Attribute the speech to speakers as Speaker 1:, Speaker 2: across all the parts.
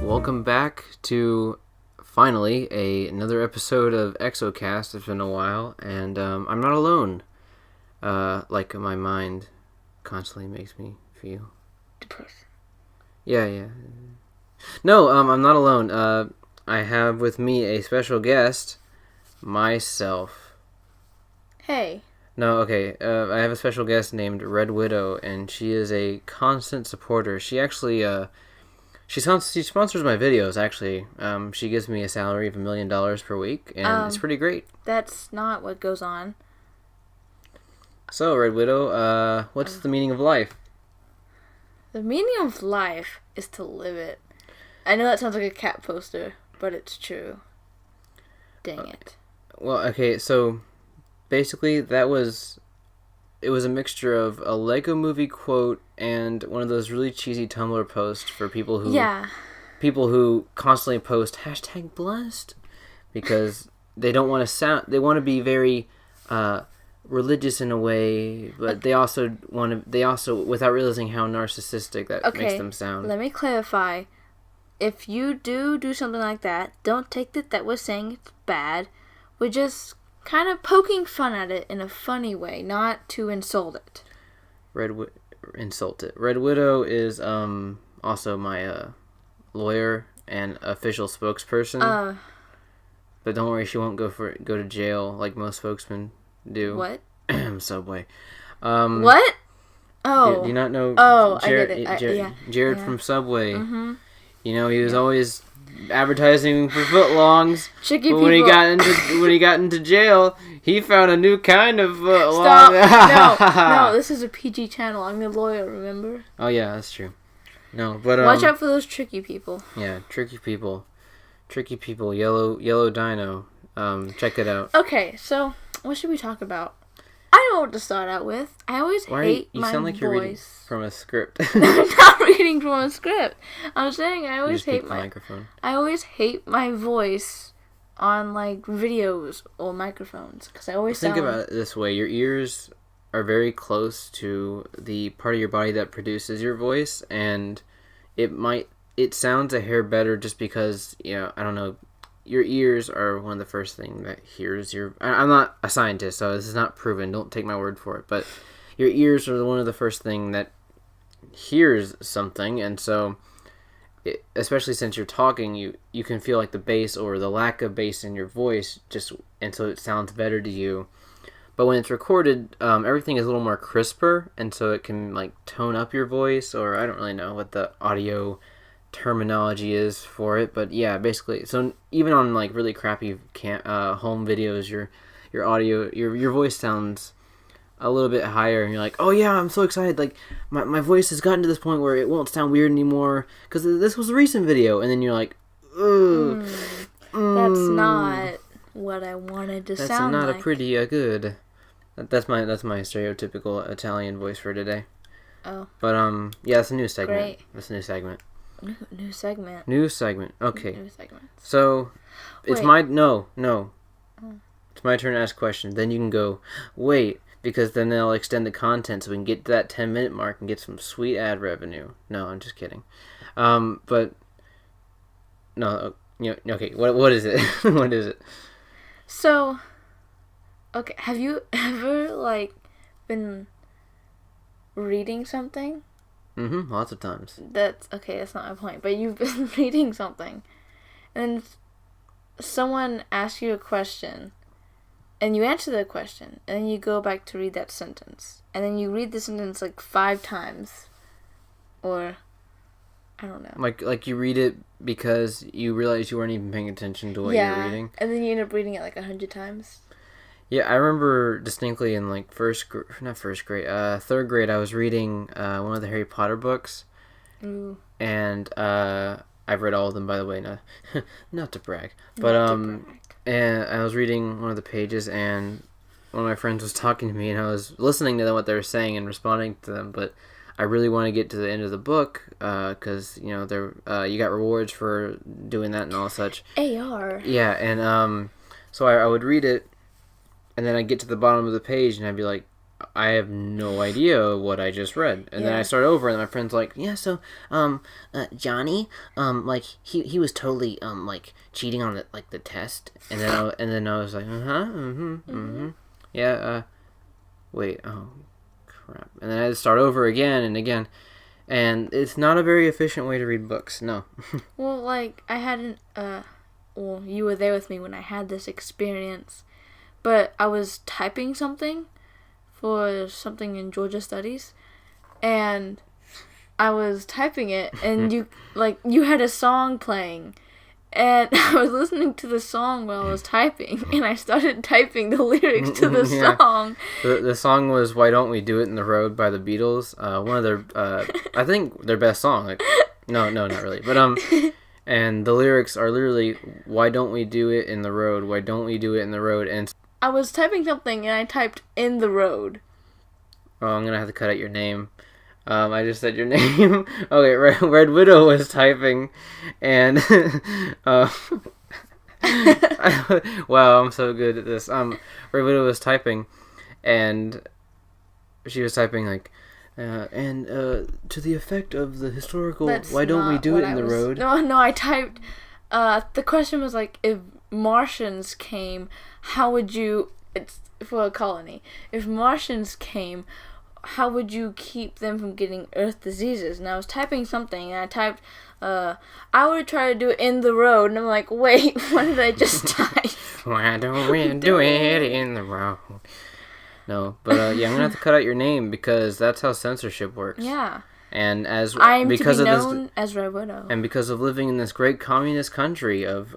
Speaker 1: welcome back to finally another episode of Exo-Cast. It's been a while, and I'm not alone. Like my mind constantly makes me feel
Speaker 2: depressed.
Speaker 1: Yeah. No, I'm not alone. I have with me a special guest, myself.
Speaker 2: Hey.
Speaker 1: No, okay. I have a special guest named RedWidow, and she is a constant supporter. She actually, she sponsors my videos. Actually, she gives me a salary of $1 million per week, and it's pretty great.
Speaker 2: That's not what goes on.
Speaker 1: So, RedWidow, what's the meaning of life?
Speaker 2: The meaning of life is to live it. I know that sounds like a cat poster, but it's true. Dang it.
Speaker 1: Well, okay, so basically it was a mixture of a Lego movie quote and one of those really cheesy Tumblr posts for people who constantly post #blessed because they don't want to be very religious in a way, but they also without realizing how narcissistic that makes them sound.
Speaker 2: Let me clarify. If you do something like that, don't take that we're saying it's bad. We're just kind of poking fun at it in a funny way, not to insult it.
Speaker 1: Insult it. RedWidow is also my lawyer and official spokesperson. But don't worry, she won't go to jail like most spokesmen do.
Speaker 2: What?
Speaker 1: Subway.
Speaker 2: What? Oh.
Speaker 1: Do you not know?
Speaker 2: Jared, I get it.
Speaker 1: Jared from Subway.
Speaker 2: Mm-hmm.
Speaker 1: You know, he was always advertising for footlongs.
Speaker 2: Chicky
Speaker 1: but
Speaker 2: people.
Speaker 1: when he got into jail, he found a new kind of footlong.
Speaker 2: Stop! No, this is a PG channel. I'm the lawyer, remember?
Speaker 1: Oh yeah, that's true. No, but
Speaker 2: watch out for those tricky people.
Speaker 1: Yeah, tricky people. Yellow Dino. Check it out.
Speaker 2: Okay, so what should we talk about? I know what to start out with. I always hate my voice. You sound like you're reading
Speaker 1: from a script.
Speaker 2: I'm not reading from a script. I'm saying I always hate my
Speaker 1: microphone.
Speaker 2: I always hate my voice on like videos or microphones because I always
Speaker 1: think about it this way: your ears are very close to the part of your body that produces your voice, and it sounds a hair better just because I don't know. Your ears are one of the first things that hears your... I'm not a scientist, so this is not proven. Don't take my word for it. But your ears are one of the first thing that hears something. And so, especially since you're talking, you can feel like the bass or the lack of bass in your voice. And so it sounds better to you. But when it's recorded, everything is a little more crisper. And so it can like tone up your voice. Or I don't really know what the audio terminology is for it, but yeah, basically, so even on like really crappy home videos, your audio, your voice sounds a little bit higher, and you're like, oh yeah, I'm so excited, like my voice has gotten to this point where it won't sound weird anymore because this was a recent video, and then you're like, ugh,
Speaker 2: that's not what I wanted to sound like.
Speaker 1: That's not a pretty good. That's my stereotypical Italian voice for today.
Speaker 2: Oh,
Speaker 1: but yeah, it's a new segment.
Speaker 2: Great.
Speaker 1: That's a new segment.
Speaker 2: New segment.
Speaker 1: New segment. Okay.
Speaker 2: New segment.
Speaker 1: So, it's no. It's my turn to ask questions. Then you can go, wait, because then they'll extend the content so we can get to that 10-minute mark and get some sweet ad revenue. No, I'm just kidding. But no, okay. What is it? What is it?
Speaker 2: So, okay, have you ever like been reading something?
Speaker 1: Mm-hmm. Lots of times.
Speaker 2: That's not my point. But you've been reading something, and someone asks you a question, and you answer the question, and then you go back to read that sentence, and then you read the sentence like 5 times, or I don't know.
Speaker 1: Like you read it because you realize you weren't even paying attention to what you're reading.
Speaker 2: And then you end up reading it like 100 times.
Speaker 1: Yeah, I remember distinctly in like third grade, I was reading one of the Harry Potter books.
Speaker 2: Ooh.
Speaker 1: And I've read all of them, by the way, not to brag. But and I was reading one of the pages, and one of my friends was talking to me, and I was listening to what they were saying and responding to them, but I really want to get to the end of the book, because, you got rewards for doing that and all such.
Speaker 2: AR.
Speaker 1: Yeah, and so I would read it, and then I'd get to the bottom of the page, and I'd be like, I have no idea what I just read. And then I start over, and my friend's like, yeah, so, Johnny, like, he was totally, like, cheating on, the test. And then I was like, yeah, wait, oh, crap. And then I had to start over again and again. And it's not a very efficient way to read books, no.
Speaker 2: Well, like, I hadn't, well, you were there with me when I had this experience. But I was typing something for something in Georgia Studies, and I was typing it, and you had a song playing, and I was listening to the song while I was typing, and I started typing the lyrics to the song.
Speaker 1: The song was "Why Don't We Do It in the Road" by the Beatles. One of their, I think their best song. Like, no, not really, but and the lyrics are literally "Why don't we do it in the road? Why don't we do it in the road?" And
Speaker 2: I was typing something, and I typed "in the road."
Speaker 1: Oh, I'm gonna have to cut out your name. I just said your name. Okay, RedWidow was typing, and wow, I'm so good at this. RedWidow was typing, and she was typing like, and to the effect of the historical.
Speaker 2: That's
Speaker 1: why don't we do it in the road?
Speaker 2: No, I typed. The question was like, if Martians came, how would you? It's for a colony. If Martians came, how would you keep them from getting Earth diseases? And I was typing something, and I typed, I would try to do it in the road, and I'm like, wait, what did I just type?
Speaker 1: Why don't we do it in the road? No, but yeah, I'm gonna have to cut out your name because that's how censorship works.
Speaker 2: Yeah.
Speaker 1: And as
Speaker 2: I'm
Speaker 1: because
Speaker 2: to be
Speaker 1: of
Speaker 2: known
Speaker 1: this,
Speaker 2: as RedWidow.
Speaker 1: and because of living in this great communist country of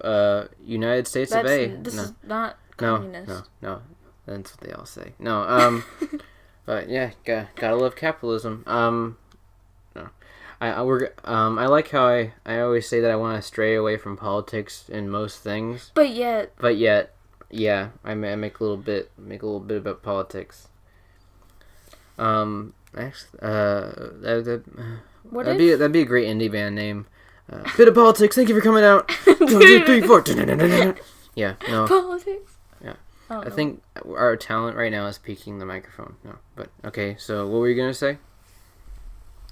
Speaker 1: United States of A.
Speaker 2: This is not communist.
Speaker 1: No, that's what they all say. No, but yeah, gotta love capitalism. No, I like how I always say that I want to stray away from politics in most things.
Speaker 2: But yet,
Speaker 1: yeah, I make a little bit about politics. Actually, that'd be a great indie band name. Bit of politics. Thank you for coming out. 1, 2, 3, 4. Yeah, no.
Speaker 2: Politics.
Speaker 1: Yeah, I think our talent right now is peaking the microphone. No, but okay. So what were you gonna say?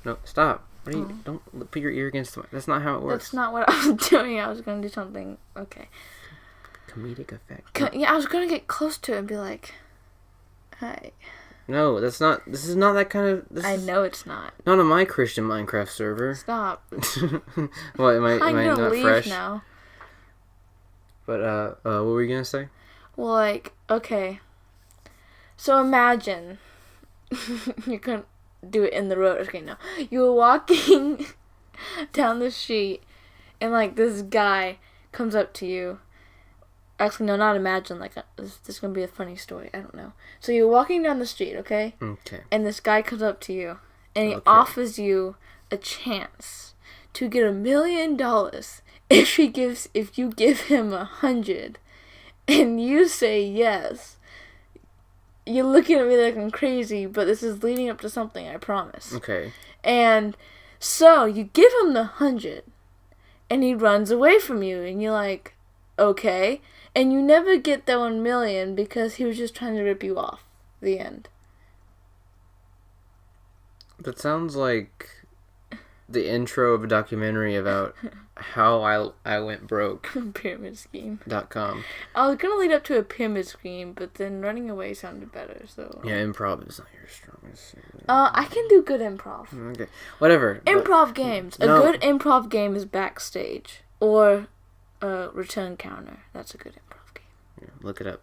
Speaker 1: No, stop. What are you? Don't put your ear against the mic. That's not how it works.
Speaker 2: That's not what I was doing. I was gonna do something. Okay.
Speaker 1: Comedic effect.
Speaker 2: Yeah, I was gonna get close to it and be like, "Hi."
Speaker 1: No, that's not. This is not that kind of.
Speaker 2: I know it's not.
Speaker 1: Not on my Christian Minecraft server.
Speaker 2: Stop.
Speaker 1: What am I
Speaker 2: I'm gonna
Speaker 1: not
Speaker 2: leave
Speaker 1: fresh
Speaker 2: now.
Speaker 1: But what were you gonna say?
Speaker 2: Well, like, okay. So imagine you're gonna do it in the road. Okay, no, you were walking down the street, and like this guy comes up to you. Actually, no, not imagine. Like, this is gonna be a funny story. I don't know. So you're walking down the street, okay?
Speaker 1: Okay.
Speaker 2: And this guy comes up to you, and he offers you a chance to get $1 million if you give him 100, and you say yes. You're looking at me like I'm crazy, but this is leading up to something. I promise.
Speaker 1: Okay.
Speaker 2: And so you give him the 100, and he runs away from you, and you're like, okay. And you never get that 1 million because he was just trying to rip you off. The end.
Speaker 1: That sounds like the intro of a documentary about how I went broke.
Speaker 2: Pyramid scheme.
Speaker 1: .com.
Speaker 2: I was gonna lead up to a pyramid scheme, but then running away sounded better. So
Speaker 1: yeah, improv is not your strongest.
Speaker 2: I can do good improv.
Speaker 1: Okay, whatever.
Speaker 2: Improv games. A good improv game is Backstage or Return Counter. That's a good improv game.
Speaker 1: Yeah, look it up.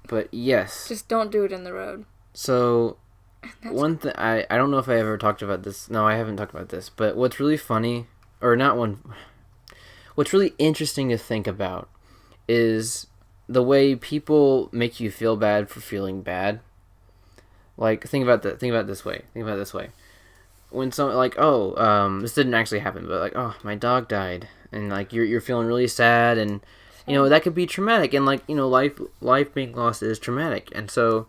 Speaker 2: But
Speaker 1: yes.
Speaker 2: Just don't do it in the road.
Speaker 1: So, one thing, I don't know if I ever talked about this. No, I haven't talked about this. But what's really funny, or not one, what's really interesting to think about is the way people make you feel bad for feeling bad. Like, think about it this way. When someone, like, this didn't actually happen, but like, oh, my dog died. And like, you're feeling really sad, and you know, that could be traumatic, and like, you know, life being lost is traumatic. And so,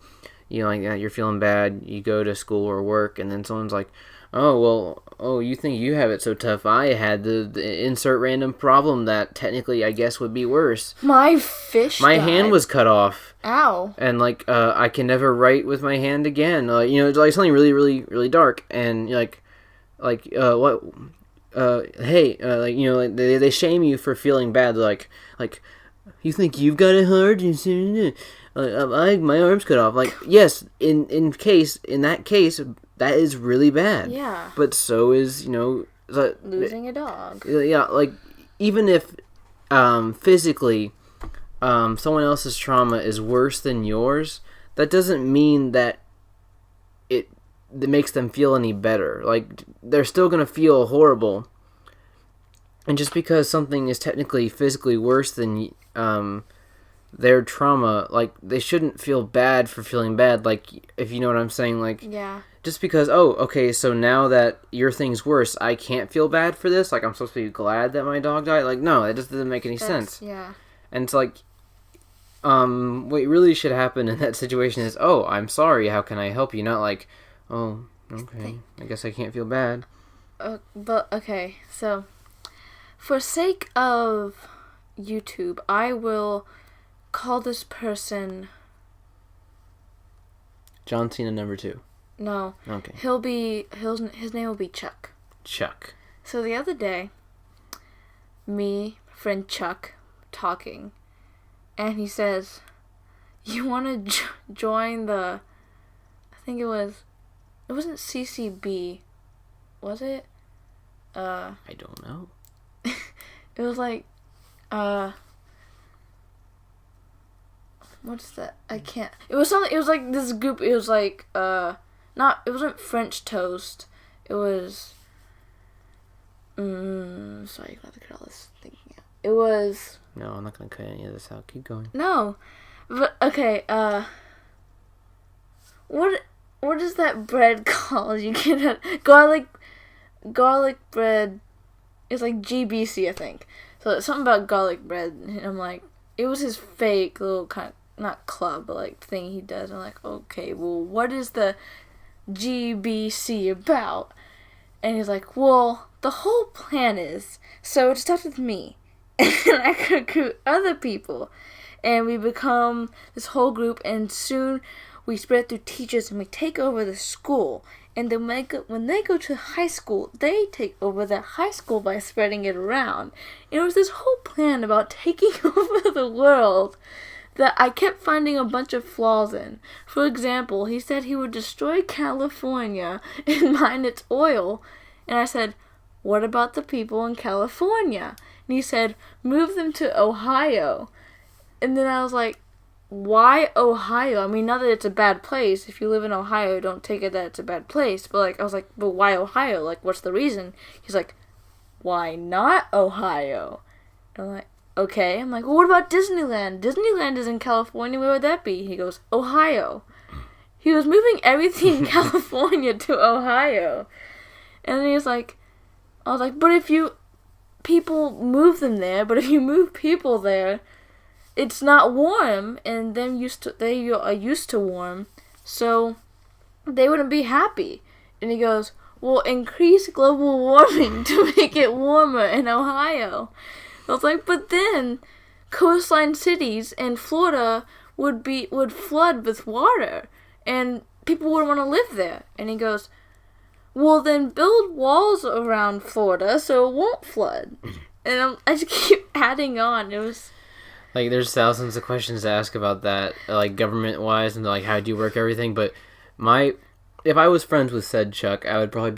Speaker 1: you know, like, you're feeling bad, you go to school or work, and then someone's like, oh, well, oh, you think you have it so tough. I had the insert random problem that technically I guess would be worse.
Speaker 2: My fish
Speaker 1: My
Speaker 2: died.
Speaker 1: hand was cut off.
Speaker 2: Ow.
Speaker 1: And, like, I can never write with my hand again. You know, it's like something really, really, really dark. And, what, hey, like, you know, like, they shame you for feeling bad. They're like, you think you've got it hard? My arm's cut off. Like, yes, in that case, that is really bad.
Speaker 2: Yeah.
Speaker 1: But so is, you know,
Speaker 2: Losing a dog.
Speaker 1: yeah, like, even if physically someone else's trauma is worse than yours, that doesn't mean that it makes them feel any better. Like, they're still gonna feel horrible. And just because something is technically physically worse than their trauma, like, they shouldn't feel bad for feeling bad. Like, if you know what I'm saying, like,
Speaker 2: Yeah.
Speaker 1: just because, oh, okay, so now that your thing's worse, I can't feel bad for this? Like, I'm supposed to be glad that my dog died? Like, no, that just doesn't make any sense.
Speaker 2: Yeah.
Speaker 1: And it's like, what really should happen in that situation is, oh, I'm sorry, how can I help you? Not like, oh, okay, I guess I can't feel bad.
Speaker 2: But, okay, so, for sake of YouTube, I will call this person...
Speaker 1: John Cena number 2.
Speaker 2: No.
Speaker 1: Okay.
Speaker 2: His name will be Chuck.
Speaker 1: Chuck.
Speaker 2: So the other day, me, friend Chuck, talking, and he says, you want to join the, I think it wasn't CCB, was it?
Speaker 1: I don't know.
Speaker 2: It was like, what's that? I can't, it was something, it was like this group, it was like, it wasn't French Toast, it was, sorry, you got to get all this thinking out. It was...
Speaker 1: No, I'm not going to cut any of this out. Keep going.
Speaker 2: No. But, okay, what is that bread called? You get a garlic bread. It's like GBC, I think. So it's something about garlic bread, and I'm like, it was his fake little kind of, not club, but like thing he does. I'm like, okay, well, what is the GBC about? And he's like, well, the whole plan is, so it starts with me, and I could recruit other people, and we become this whole group, and soon we spread through teachers, and we take over the school, and then when they go to high school, they take over the high school by spreading it around. And it was this whole plan about taking over the world that I kept finding a bunch of flaws in. For example, he said he would destroy California and mine its oil. And I said, what about the people in California? And he said, move them to Ohio. And then I was like, why Ohio? I mean, not that it's a bad place. If you live in Ohio, don't take it that it's a bad place. But like, I was like, but why Ohio? Like, what's the reason? He's like, why not Ohio? And I'm like, okay. I'm like, well, what about Disneyland? Disneyland is in California. Where would that be? He goes, Ohio. He was moving everything in California to Ohio. And then he was like, I was like, but if people move them there, but if you move people there, it's not warm, and they are used to warm, so they wouldn't be happy. And he goes, well, increase global warming to make it warmer in Ohio. I was like, but then coastline cities in Florida would flood with water, and people wouldn't want to live there. And he goes, well, then build walls around Florida so it won't flood. And I just keep adding on. It was...
Speaker 1: Like, there's thousands of questions to ask about that, like, government-wise, and, like, how do you work everything, but if I was friends with said Chuck, I'd probably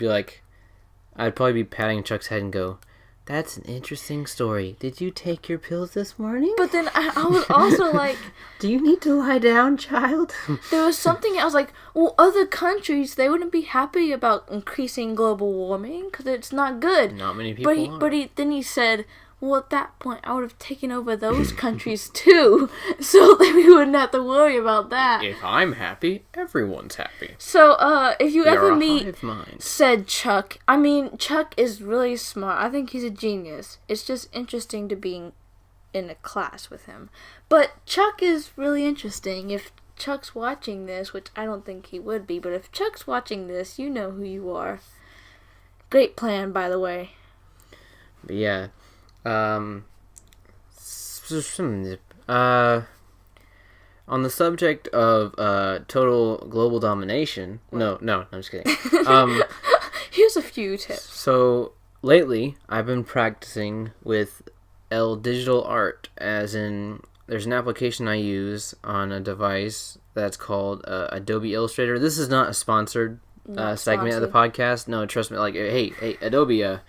Speaker 1: be patting Chuck's head and go, that's an interesting story. Did you take your pills this morning?
Speaker 2: But then I was also like...
Speaker 1: Do you need to lie down, child?
Speaker 2: There was something, I was like, well, other countries, they wouldn't be happy about increasing global warming, because it's not good.
Speaker 1: Not many people are.
Speaker 2: But then he said... Well, at that point, I would have taken over those countries, too, so that we wouldn't have to worry about that.
Speaker 1: If I'm happy, everyone's happy.
Speaker 2: So, if you ever meet said Chuck, I mean, Chuck is really smart. I think he's a genius. It's just interesting to be in a class with him. But Chuck is really interesting. If Chuck's watching this, which I don't think he would be, but if Chuck's watching this, you know who you are. Great plan, by the way.
Speaker 1: But yeah. Uh, on the subject of total global domination. No, I'm just kidding.
Speaker 2: Here's a few tips.
Speaker 1: So lately, I've been practicing with digital art, as in there's an application I use on a device that's called Adobe Illustrator. This is not a sponsored segment of the podcast. No, trust me. Like, hey, Adobe.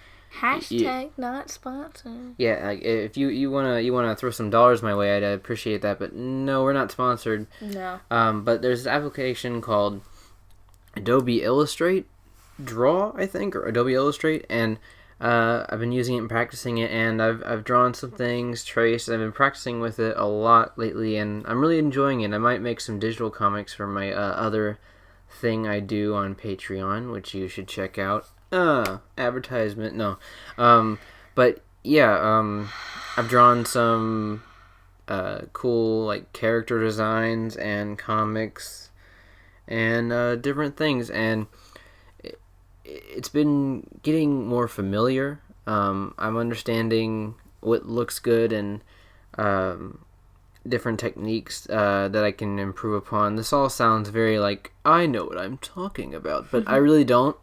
Speaker 2: Hashtag not sponsored.
Speaker 1: Yeah, like if you wanna throw some dollars my way, I'd appreciate that. But no, we're not sponsored.
Speaker 2: No.
Speaker 1: But there's an application called Adobe Draw, I think, or Adobe Illustrate, and I've been using it and practicing it, and I've drawn some things, traced. I've been practicing with it a lot lately, and I'm really enjoying it. I might make some digital comics for my other thing I do on Patreon, which you should check out. Advertisement, no. But yeah, I've drawn some cool like character designs and comics and different things, and it's been getting more familiar. I'm understanding what looks good and different techniques that I can improve upon. This all sounds very like I know what I'm talking about, but I really don't.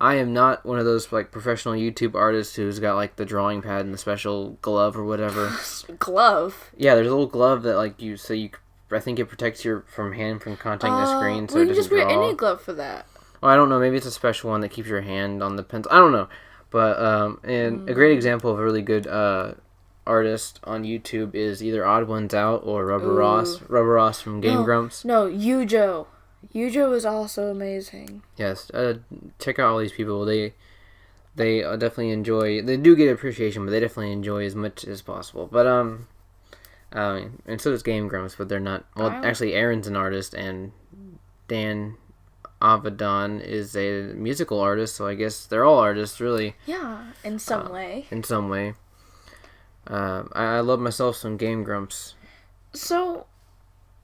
Speaker 1: I am not one of those like professional YouTube artists who's got like the drawing pad and the special glove or whatever.
Speaker 2: Glove?
Speaker 1: Yeah, there's a little glove that like I think it protects your hand from contacting the screen, so
Speaker 2: well,
Speaker 1: it
Speaker 2: you
Speaker 1: doesn't
Speaker 2: just wear
Speaker 1: draw.
Speaker 2: any glove for that.
Speaker 1: Well, I don't know. Maybe it's a special one that keeps your hand on the pencil. I don't know. But and a great example of a really good artist on YouTube is either Odd Ones Out or Rubber Ross. Rubber Ross from Game Grumps.
Speaker 2: No, Yujo. Yujo is also amazing.
Speaker 1: Yes, check out all these people. They definitely enjoy. They do get appreciation, but they definitely enjoy as much as possible. But and so does Game Grumps, but they're not. Well, actually, Aaron's an artist, and Dan Avedon is a musical artist. So I guess they're all artists, really.
Speaker 2: Yeah, in some way.
Speaker 1: In some way. I love myself some Game Grumps.
Speaker 2: So,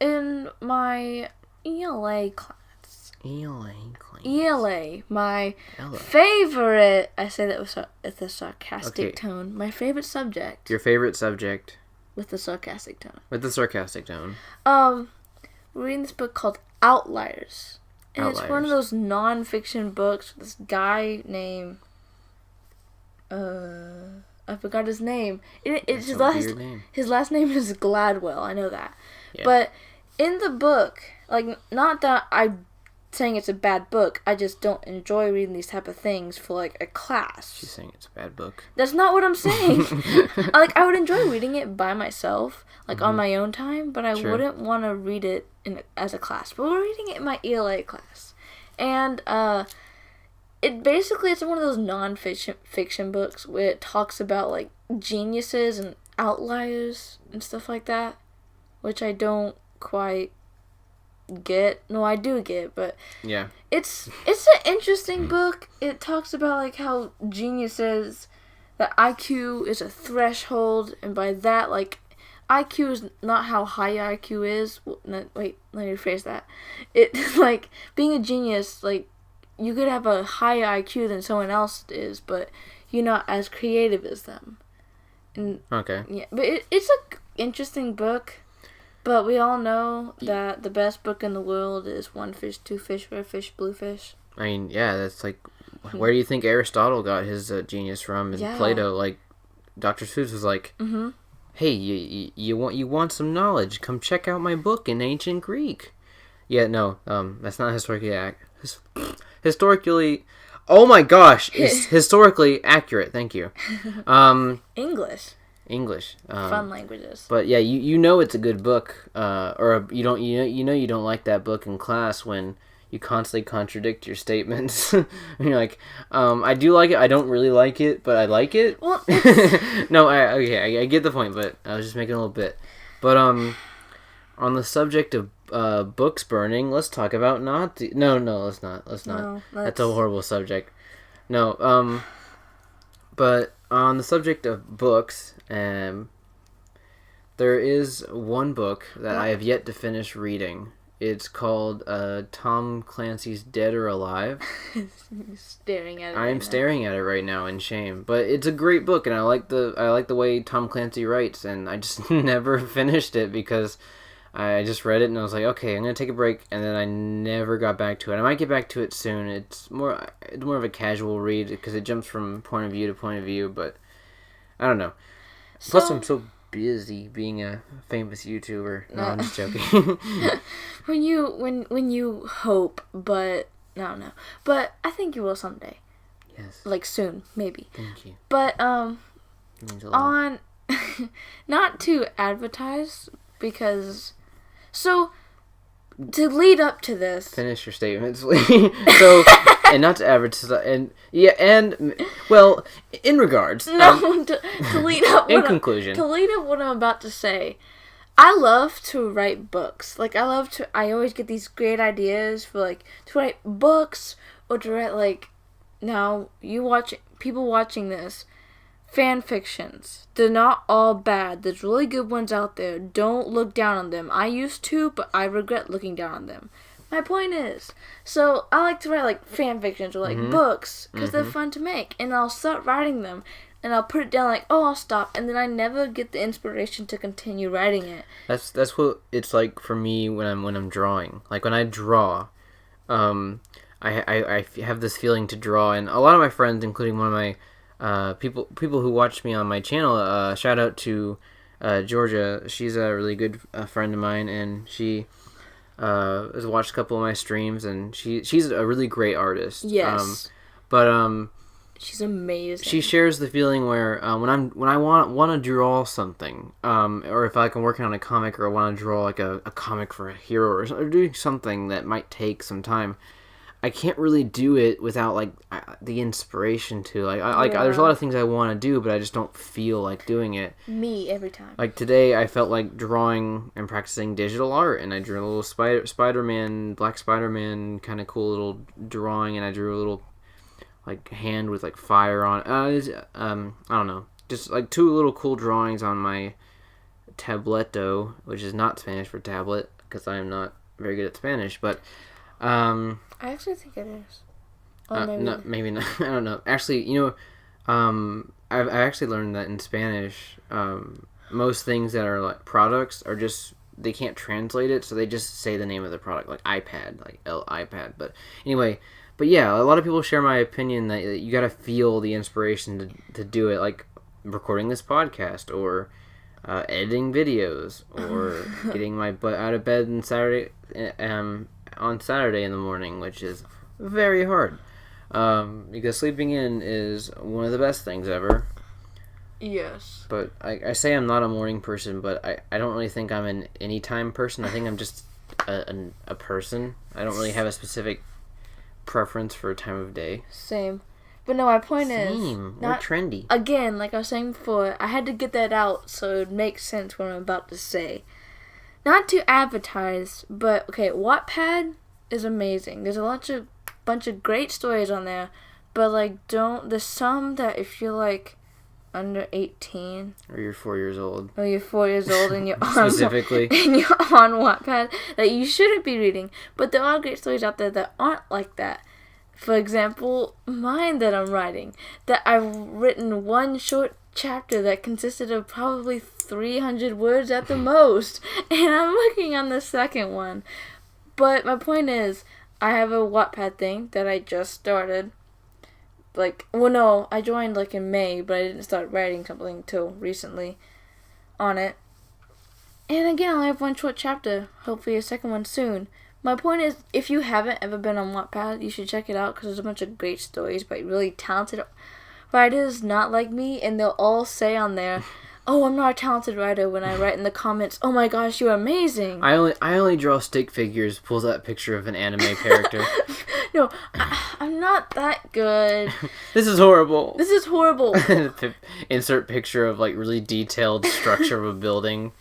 Speaker 2: in my ELA class. ELA, my favorite. I say that with a sarcastic tone. My favorite subject.
Speaker 1: Your favorite subject.
Speaker 2: With the sarcastic tone.
Speaker 1: With the sarcastic tone.
Speaker 2: We're reading this book called Outliers. And it's one of those non-fiction books with this guy named... I forgot his name. His last name is Gladwell. I know that. Yeah. But in the book, like, not that I'm saying it's a bad book. I just don't enjoy reading these type of things for, like, a class.
Speaker 1: She's saying it's a bad book.
Speaker 2: That's not what I'm saying. I would enjoy reading it by myself, like, on my own time, but I wouldn't want to read it as a class. But we're reading it in my ELA class. And, it's one of those non-fiction books where it talks about, like, geniuses and outliers and stuff like that, which I don't quite get. No, I do get, but
Speaker 1: yeah,
Speaker 2: it's an interesting book. It talks about, like, how geniuses, that IQ is a threshold, and by that, like, IQ is not how high IQ is. Wait, let me rephrase that. It's like being a genius, like, you could have a higher IQ than someone else is, but you're not as creative as them. And
Speaker 1: okay.
Speaker 2: Yeah, but it's an interesting book. But we all know that the best book in the world is One Fish, Two Fish, Red Fish, Blue Fish.
Speaker 1: I mean, yeah, that's like, where do you think Aristotle got his genius from? And Plato, like, Dr. Seuss was like, hey, you want some knowledge? Come check out my book in ancient Greek. Yeah, no, that's not historically, oh my gosh, it's historically accurate. Thank you. English.
Speaker 2: Fun languages.
Speaker 1: But yeah, you know it's a good book, or you don't like that book in class when you constantly contradict your statements. And you're like, I do like it. I don't really like it, but I like it.
Speaker 2: Well,
Speaker 1: no, I get the point, but I was just making a little bit. But on the subject of books burning, let's talk about Nazi. No, let's not. No, that's a horrible subject. No, but on the subject of books, there is one book that I have yet to finish reading, It's called Tom Clancy's Dead or Alive.
Speaker 2: Staring at it.
Speaker 1: I am staring at it right now in shame, but it's a great book, and I like the way Tom Clancy writes, and I just never finished it because I just read it and I was like, okay, I'm gonna take a break, and then I never got back to it. I might get back to it soon. It's more of a casual read because it jumps from point of view to point of view, but I don't know. Plus, I'm so busy being a famous YouTuber. No, I'm just joking.
Speaker 2: when you hope, but I don't know. But I think you will someday.
Speaker 1: Yes.
Speaker 2: Like soon, maybe.
Speaker 1: Thank you.
Speaker 2: But
Speaker 1: It means a lot.
Speaker 2: on not to advertise because so to lead up to this.
Speaker 1: Finish your statements. So, and not to advertise, and well, in regards.
Speaker 2: To lead up.
Speaker 1: In conclusion.
Speaker 2: To lead up what I'm about to say, I love to write books. Like, I always get these great ideas for, like, to write books or to write, like, now, people watching this, fan fictions. They're not all bad. There's really good ones out there. Don't look down on them. I used to, but I regret looking down on them. My point is, so I like to write, like, fan fictions or, like, books because they're fun to make. And I'll start writing them. And I'll put it down like, oh, I'll stop. And then I never get the inspiration to continue writing it.
Speaker 1: That's what it's like for me when I'm drawing. Like, when I draw, I have this feeling to draw. And a lot of my friends, including one of my people who watch me on my channel, shout out to Georgia. She's a really good friend of mine, and she has watched a couple of my streams, and she's a really great artist.
Speaker 2: Yes. She's amazing.
Speaker 1: She shares the feeling where when I want to draw something, or if I'm working on a comic, or I want to draw like a comic for a hero, or doing something that might take some time, I can't really do it without like the inspiration to there's a lot of things I want to do, but I just don't feel like doing it.
Speaker 2: Me every time.
Speaker 1: Like today, I felt like drawing and practicing digital art, and I drew a little Spider-Man, Black Spider-Man, kind of cool little drawing, and I drew a little like hand with like fire on I don't know, just like two little cool drawings on my tableto, which is not Spanish for tablet because I am not very good at Spanish, but
Speaker 2: I actually think it is.
Speaker 1: No, maybe not. I don't know. Actually, I've actually learned that in Spanish, most things that are like products are just, they can't translate it, so they just say the name of the product, like iPad, like iPad. But anyway. But yeah, a lot of people share my opinion that you gotta feel the inspiration to do it, like recording this podcast, or editing videos, or getting my butt out of bed on Saturday in the morning, which is very hard. Because sleeping in is one of the best things ever.
Speaker 2: Yes.
Speaker 1: But I say I'm not a morning person, but I don't really think I'm an anytime person. I think I'm just a person. I don't really have a specific preference for a time of day.
Speaker 2: Same. But no, my point is,
Speaker 1: we're trendy.
Speaker 2: Again, like I was saying before, I had to get that out so it makes sense what I'm about to say. Not to advertise, but okay, Wattpad is amazing. There's a bunch of great stories on there, but like there's some that if you're like under 18
Speaker 1: or you're 4 years old,
Speaker 2: and you're on
Speaker 1: specifically
Speaker 2: and you're on Wattpad that you shouldn't be reading, but there are great stories out there that aren't like that. For example, mine that I'm writing, that I've written one short chapter that consisted of probably 300 words at the most, and I'm working on the second one. But my point is, I have a Wattpad thing that I just started. I joined like in May, but I didn't start writing something till recently on it. And again, I have one short chapter, hopefully a second one soon. My point is, if you haven't ever been on Wattpad, you should check it out because there's a bunch of great stories by really talented writers, not like me, and they'll all say on there, oh, I'm not a talented writer, when I write in the comments, oh my gosh, you're amazing.
Speaker 1: I only draw stick figures, pulls that picture of an anime character.
Speaker 2: No, I'm not that good.
Speaker 1: This is horrible.
Speaker 2: Insert
Speaker 1: picture of like really detailed structure of a building.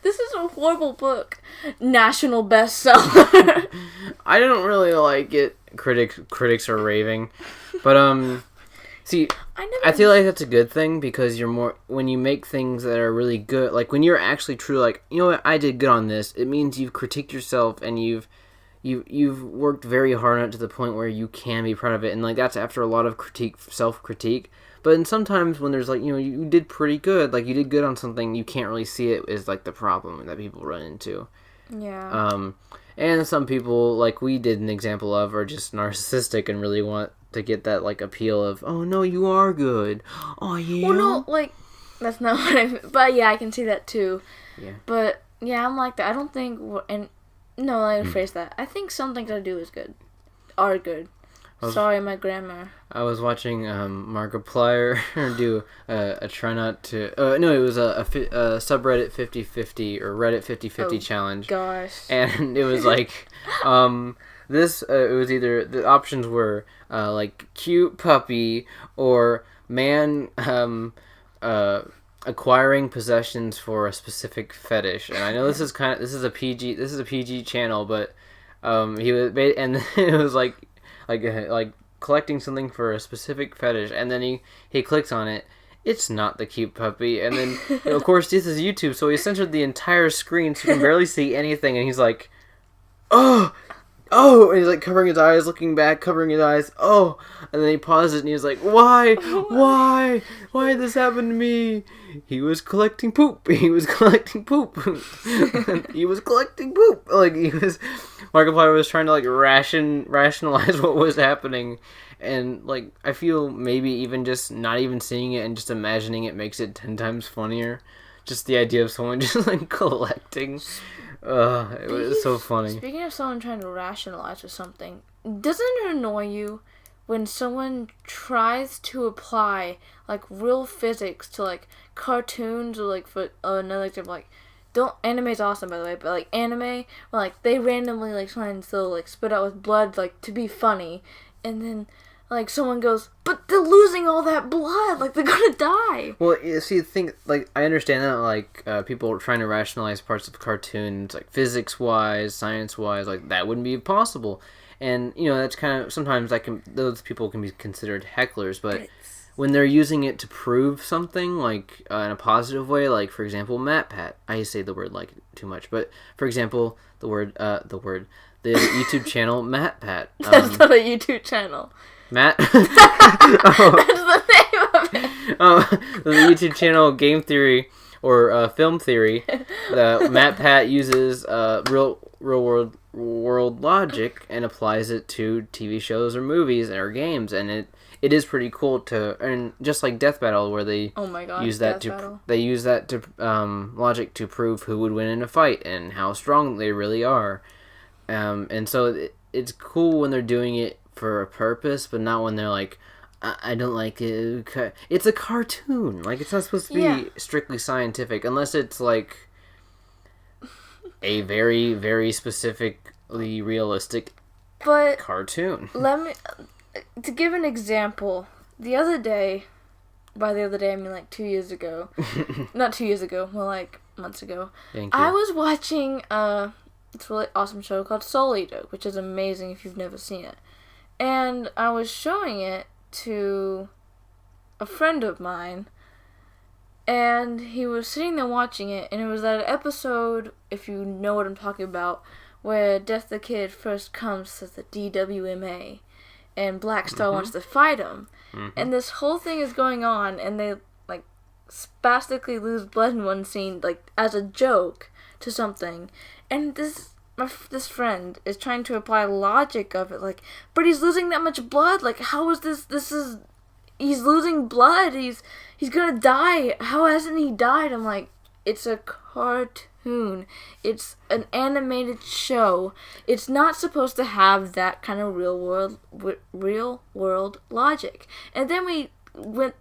Speaker 2: This is a horrible book. National bestseller.
Speaker 1: I don't really like it. Critics are raving. But See,
Speaker 2: I never.
Speaker 1: I feel like that's a good thing because you're more when you make things that are really good. Like when you're actually true, like you know what, I did good on this. It means you've critiqued yourself and you've worked very hard on it to the point where you can be proud of it. And like that's after a lot of self critique. But then sometimes when there's like you did pretty good, like you did good on something, you can't really see it is like the problem that people run into.
Speaker 2: Yeah.
Speaker 1: And some people, like we did an example of, are just narcissistic and really want to get that, like, appeal of, oh, no, you are good. Oh, yeah?
Speaker 2: Well, no, like, that's not what I mean. But, yeah, I can see that, too.
Speaker 1: Yeah.
Speaker 2: But, yeah, I'm like that. I don't think, and, no, let me phrase that. I think some things I do are good. Sorry, my grammar.
Speaker 1: I was watching Markiplier do a try not to... no, it was a subreddit 50/50 or Reddit 50/50 challenge.
Speaker 2: Gosh.
Speaker 1: And it was like... it was either... The options were like cute puppy or man acquiring possessions for a specific fetish. And I know this is a PG channel, but he was... And it was like collecting something for a specific fetish, and then he clicks on it. It's not the cute puppy, and then of course this is YouTube, so he censored the entire screen so you can barely see anything, and he's like, oh, and he's like covering his eyes, looking back, covering his eyes, oh, and then he pauses it, and he's like, why did this happen to me? He was collecting poop. Like Markiplier was trying to like rationalize what was happening, and like I feel maybe even just not even seeing it and just imagining it makes it 10 times funnier. Just the idea of someone just like collecting. It was so funny.
Speaker 2: Speaking of someone trying to rationalize or something, doesn't it annoy you when someone tries to apply like real physics to like cartoons or like for another example, like anime's awesome by the way, but like anime where like they randomly like try and still like spit out with blood like to be funny, and then like someone goes, but they're losing all that blood, like they're gonna die.
Speaker 1: Well, you see, like I understand that like people are trying to rationalize parts of cartoons like physics wise, science wise, like that wouldn't be possible. And, that's kind of, sometimes those people can be considered hecklers, but when they're using it to prove something, like, in a positive way, like, for example, MatPat. I say the word, like, too much, but, for example, the YouTube channel MatPat.
Speaker 2: That's not a YouTube channel.
Speaker 1: Matt?
Speaker 2: That's the name of it.
Speaker 1: The YouTube channel Game Theory, or Film Theory, MatPat uses real world logic and applies it to TV shows or movies or games, and it is pretty cool and just like Death Battle, where they use that to logic to prove who would win in a fight and how strong they really are, and so it's cool when they're doing it for a purpose, but not when they're like, I don't like it. It's a cartoon. Like, it's not supposed to be strictly scientific, unless it's like a very, very specifically realistic cartoon.
Speaker 2: Let me, to give an example, the other day, by the other day I mean like 2 years ago, not 2 years ago, more like months ago, I was watching it's a really awesome show called Soul Eater, which is amazing if you've never seen it. And I was showing it to a friend of mine, and he was sitting there watching it, and it was that episode, if you know what I'm talking about, where Death the Kid first comes to the DWMA, and Black Star wants to fight him, and this whole thing is going on, and they, like, spastically lose blood in one scene, like, as a joke to something, and this friend is trying to apply logic of it, like, but he's losing that much blood, like, how is he's losing blood, he's gonna die, how hasn't he died? I'm like, it's a cartoon, it's an animated show, it's not supposed to have that kind of real world logic. And then we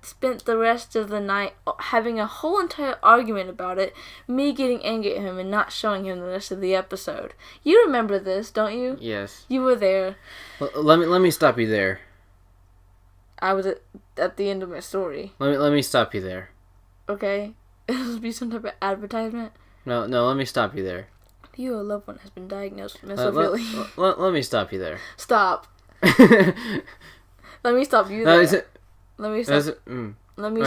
Speaker 2: spent the rest of the night having a whole entire argument about it, me getting angry at him and not showing him the rest of the episode. You remember this, don't you?
Speaker 1: Yes.
Speaker 2: You were there.
Speaker 1: Let me stop you there.
Speaker 2: I was at the end of my story.
Speaker 1: Let me stop you there.
Speaker 2: Okay? This will be some type of advertisement.
Speaker 1: No, let me stop you there.
Speaker 2: Your loved one has been diagnosed with mesothelioma.
Speaker 1: Let me stop you there.
Speaker 2: Stop. Let me stop you
Speaker 1: No,
Speaker 2: there. Let me stop. Let me.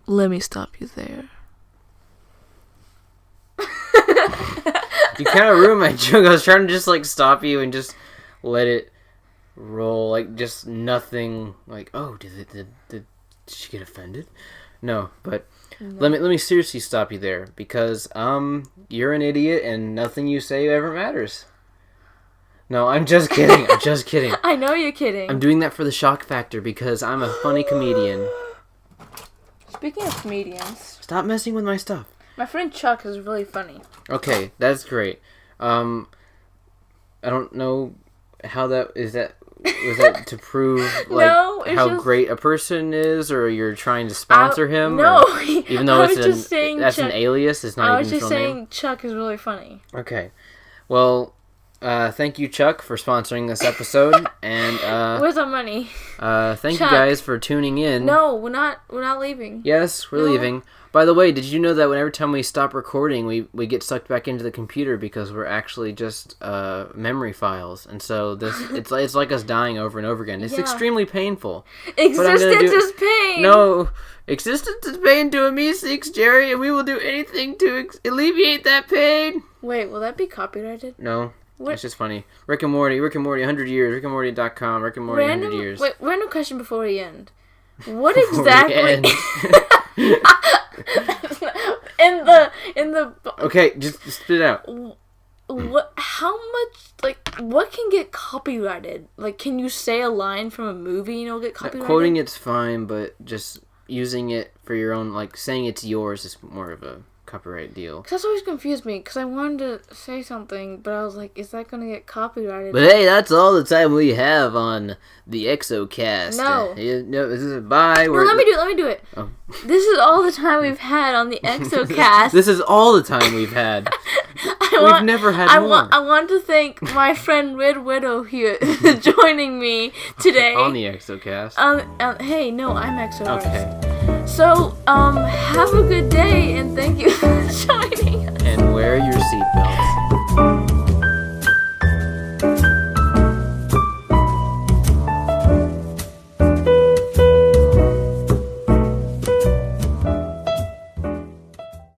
Speaker 2: Let me stop you there.
Speaker 1: You kind of ruined my joke. I was trying to just like stop you and just let it roll, like just nothing. Like, oh, did she get offended? No, but
Speaker 2: No.
Speaker 1: let me seriously stop you there because you're an idiot and nothing you say ever matters. No, I'm just kidding. I'm just kidding.
Speaker 2: I know you're kidding.
Speaker 1: I'm doing that for the shock factor because I'm a funny comedian.
Speaker 2: Speaking of comedians,
Speaker 1: Stop messing with my stuff.
Speaker 2: my friend Chuck is really funny.
Speaker 1: Okay, that's great. I don't know how that is. Was that to prove like
Speaker 2: No, it's
Speaker 1: how
Speaker 2: just-
Speaker 1: great a person is, or you're trying to sponsor him?
Speaker 2: No,
Speaker 1: or- even though
Speaker 2: I
Speaker 1: it's
Speaker 2: was just saying
Speaker 1: that's
Speaker 2: Chuck,
Speaker 1: an alias. It's
Speaker 2: I
Speaker 1: not
Speaker 2: was
Speaker 1: even his
Speaker 2: just
Speaker 1: real
Speaker 2: saying
Speaker 1: name.
Speaker 2: Chuck is really funny.
Speaker 1: Okay, well, thank you, Chuck, for sponsoring this episode, and
Speaker 2: Where's our money?
Speaker 1: thank
Speaker 2: Chuck.
Speaker 1: you guys for tuning in.
Speaker 2: No, we're not leaving.
Speaker 1: Yes, we're
Speaker 2: No.
Speaker 1: leaving. By the way, did you know that every time we stop recording, we get sucked back into the computer because we're actually just memory files, and so it's like us dying over and over again. It's
Speaker 2: Yeah.
Speaker 1: extremely painful.
Speaker 2: Existence is pain.
Speaker 1: No, existence is pain to a me-seeks, Jerry, and we will do anything to alleviate that pain.
Speaker 2: Wait, will that be copyrighted?
Speaker 1: No,
Speaker 2: What?
Speaker 1: it's just funny. Rick and Morty, 100 years, rickandmorty.com, Rick and Morty 100 years.
Speaker 2: Wait, random question before we end. What
Speaker 1: Before we end.
Speaker 2: exactly? in the
Speaker 1: Okay, just spit it out.
Speaker 2: what? How much? What can get copyrighted? Like, can you say a line from a movie and it'll get copyrighted?
Speaker 1: Quoting it's fine, but just using it for your own, like saying it's yours is more of a copyright deal.
Speaker 2: Cause that's always confused me. Cause I wanted to say something, but I was like, is that gonna get copyrighted?
Speaker 1: But hey, that's all the time we have on the Exo-Cast.
Speaker 2: No.
Speaker 1: No, this is bye.
Speaker 2: No, let me do it.
Speaker 1: Oh.
Speaker 2: This is all the time we've had on the Exo-Cast.
Speaker 1: This is all the time we've had. We've never had more.
Speaker 2: I want to thank my friend RedWidow here joining me today.
Speaker 1: On the Exo-Cast.
Speaker 2: Hey, no, I'm Exo.
Speaker 1: Okay.
Speaker 2: So, have a good day and thank you for joining us.
Speaker 1: And wear your seatbelts.